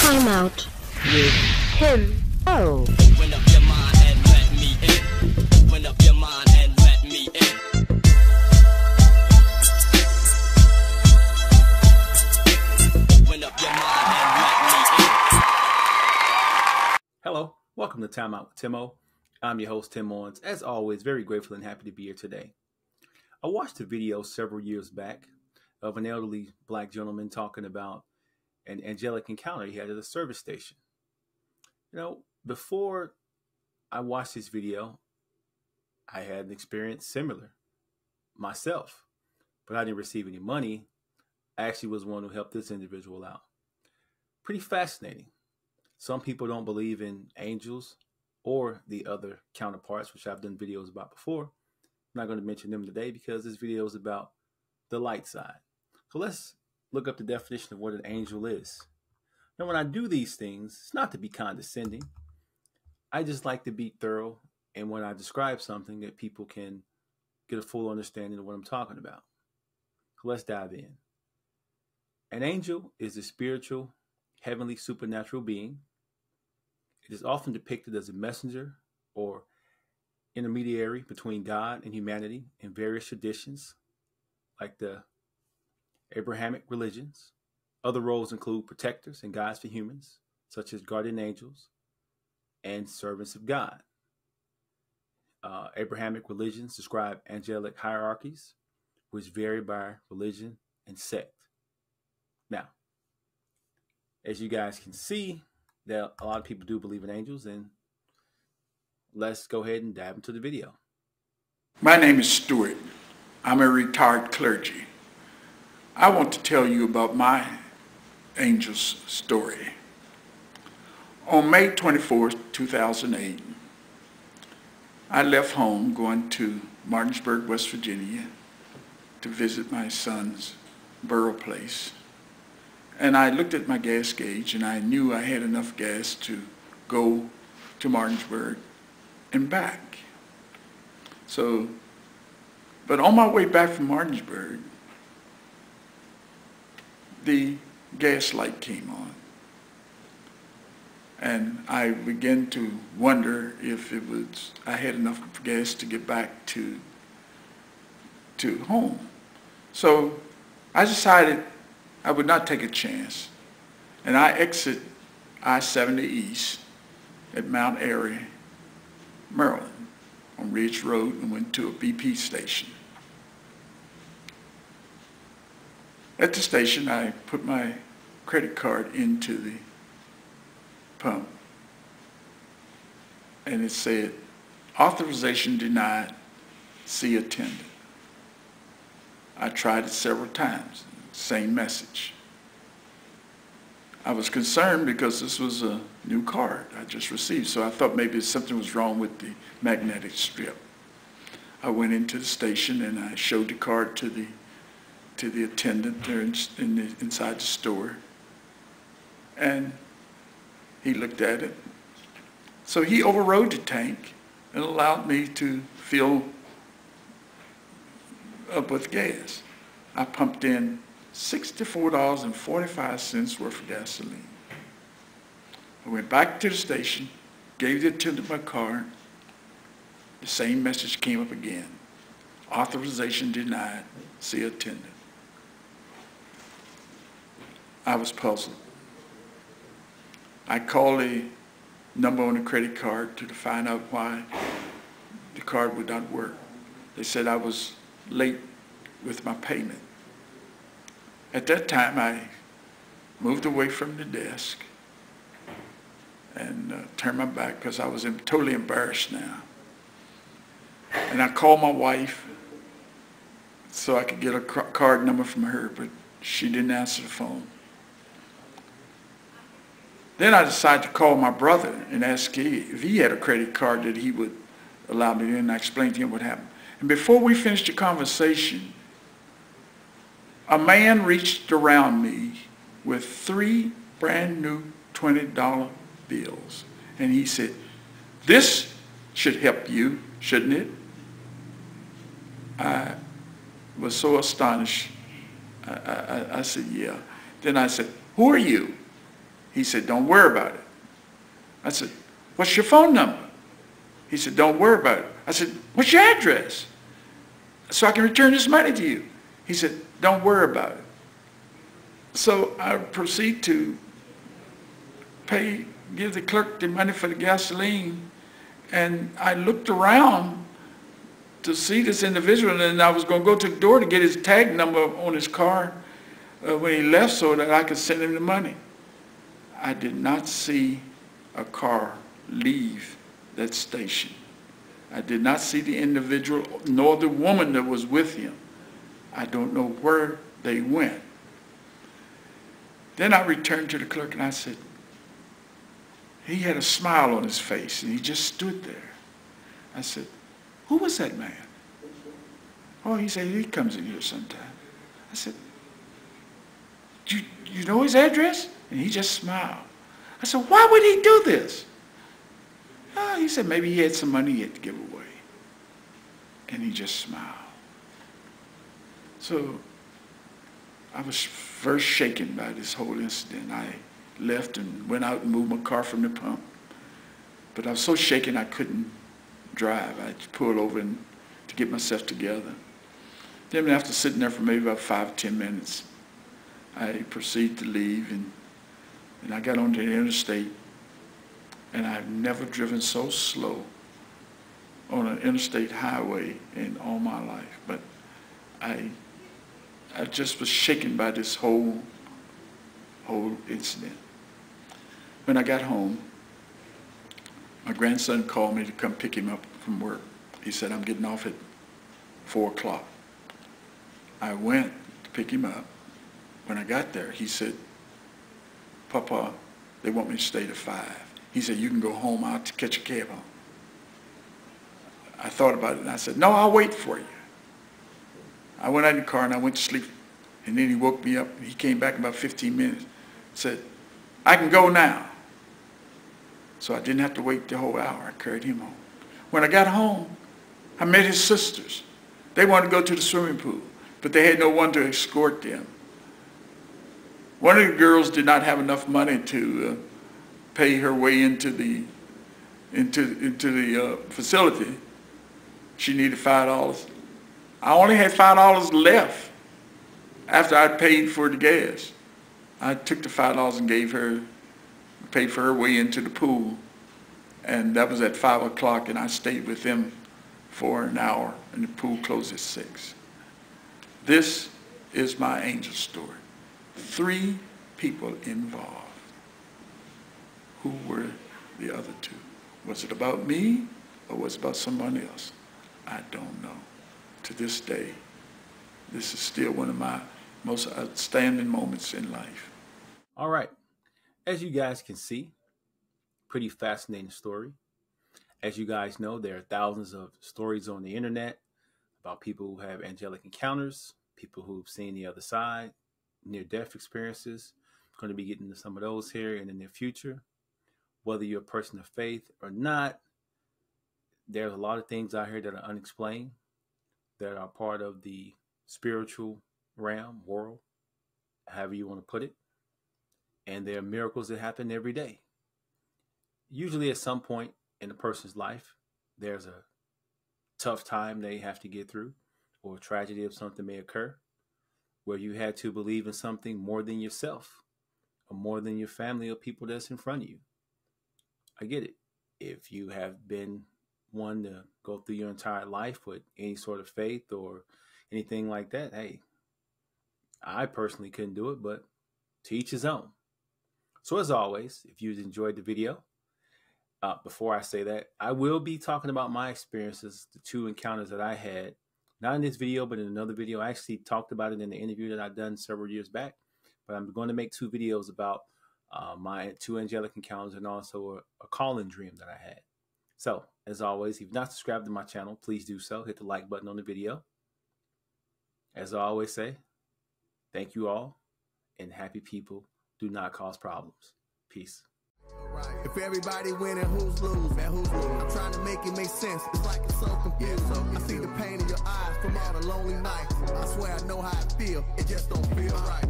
Time out with him. Oh. Open up your mind and let me in. Open up your mind and let me in. Open up your mind and let me in. Hello, welcome to Time Out with Timo. I'm your host, Tim Owens. As always, very grateful and happy to be here today. I watched a video several years back of an elderly black gentleman talking about an angelic encounter he had at a service station. You know, before I watched this video, I had an experience similar myself, but I didn't receive any money. I actually was one who helped this individual out. Pretty fascinating. Some people don't believe in angels or the other counterparts, which I've done videos about before. I'm not going to mention them today because this video is about the light side. So let's look up the definition of what an angel is. Now, when I do these things, it's not to be condescending. I just like to be thorough, and when I describe something, that people can get a full understanding of what I'm talking about. So let's dive in. An angel is a spiritual, heavenly, supernatural being. It is often depicted as a messenger or intermediary between God and humanity in various traditions, like the Abrahamic religions. Other roles include protectors and guides for humans, such as guardian angels and servants of God. Abrahamic religions describe angelic hierarchies, which vary by religion and sect. Now, as you guys can see, that a lot of people do believe in angels, and let's go ahead and dive into the video. My name is Stuart. I'm a retired clergy. I want to tell you about my angel's story. On May 24th, 2008, I left home going to Martinsburg, West Virginia to visit my son's burial place. And I looked at my gas gauge and I knew I had enough gas to go to Martinsburg and back. But on my way back from Martinsburg, the gas light came on. And I began to wonder if I had enough gas to get back to home. So I decided I would not take a chance. And I exit I-70 East at Mount Airy, Maryland, on Ridge Road, and went to a BP station. At the station, I put my credit card into the pump, and it said, "Authorization denied, see attendant." I tried it several times, same message. I was concerned because this was a new card I just received, so I thought maybe something was wrong with the magnetic strip. I went into the station and I showed the card to the attendant there inside the store, and he looked at it. So he overrode the tank and allowed me to fill up with gas. I pumped in $64.45 worth of gasoline. I went back to the station, gave the attendant my card. The same message came up again. Authorization denied, see attendant. I was puzzled. I called the number on the credit card to find out why the card would not work. They said I was late with my payment. At that time, I moved away from the desk and turned my back because I was totally embarrassed now. And I called my wife so I could get a card number from her, but she didn't answer the phone. Then I decided to call my brother and ask if he had a credit card that he would allow me in, and I explained to him what happened. And before we finished the conversation, a man reached around me with 3 brand new $20 bills. And he said, "This should help you, shouldn't it?" I was so astonished. I said, "Yeah." Then I said, "Who are you?" He said, don't worry about it. I said, what's your phone number? He said, don't worry about it. I said, what's your address? So I can return this money to you. He said, don't worry about it. So I proceed to give the clerk the money for the gasoline, and I looked around to see this individual, and I was going to go to the door to get his tag number on his car when he left so that I could send him the money. I did not see a car leave that station. I did not see the individual nor the woman that was with him. I don't know where they went. Then I returned to the clerk and I said, he had a smile on his face and he just stood there. I said, who was that man? Oh, he said, he comes in here sometime. I said, you know his address? And he just smiled. I said, why would he do this? Oh, he said, maybe he had some money he had to give away. And he just smiled. So I was first shaken by this whole incident. I left and went out and moved my car from the pump. But I was so shaken I couldn't drive. I pulled over to get myself together. Then after sitting there for maybe about 5 or 10 minutes, I proceeded to leave, and I got onto the interstate, and I've never driven so slow on an interstate highway in all my life. But I just was shaken by this whole incident. When I got home, my grandson called me to come pick him up from work. He said, I'm getting off at 4 o'clock. I went to pick him up. When I got there, he said, Papa, they want me to stay to 5. He said, you can go home, I'll catch a cab home. I thought about it and I said, no, I'll wait for you. I went out in the car and I went to sleep. And then he woke me up. He came back in about 15 minutes. Said, I can go now. So I didn't have to wait the whole hour. I carried him home. When I got home, I met his sisters. They wanted to go to the swimming pool, but they had no one to escort them. One of the girls did not have enough money to pay her way into the facility. She needed $5. I only had $5 left after I paid for the gas. I took the $5 and paid for her way into the pool, and that was at 5 o'clock, and I stayed with them for an hour, and the pool closed at 6. This is my angel story. 3 people involved. Who were the other 2? Was it about me or was it about someone else? I don't know. To this day, this is still one of my most outstanding moments in life. All right. As you guys can see, pretty fascinating story. As you guys know, there are thousands of stories on the internet about people who have angelic encounters, people who've seen the other side, near-death experiences. I'm going to be getting into some of those here in the near future. Whether you're a person of faith or not, there's a lot of things out here that are unexplained, that are part of the spiritual realm, world, however you want to put it. And there are miracles that happen every day. Usually at some point in a person's life, there's a tough time they have to get through, or a tragedy of something may occur where you had to believe in something more than yourself or more than your family or people that's in front of you. I get it. If you have been one to go through your entire life with any sort of faith or anything like that, hey, I personally couldn't do it, but to each his own. So as always, if you enjoyed the video, before I say that, I will be talking about my experiences, the 2 encounters that I had, not in this video, but in another video. I actually talked about it in the interview that I've done several years back, but I'm going to make 2 videos about my 2 angelic encounters and also a calling dream that I had. So as always, if you've not subscribed to my channel, please do so. Hit the like button on the video. As I always say, thank you all, and happy people do not cause problems. Peace. If everybody winning, who's losing? Man, who's losing? I'm trying to make it make sense. It's like it's so confused. I see the pain in your eyes from all the lonely nights. I swear I know how I feel. It just don't feel right.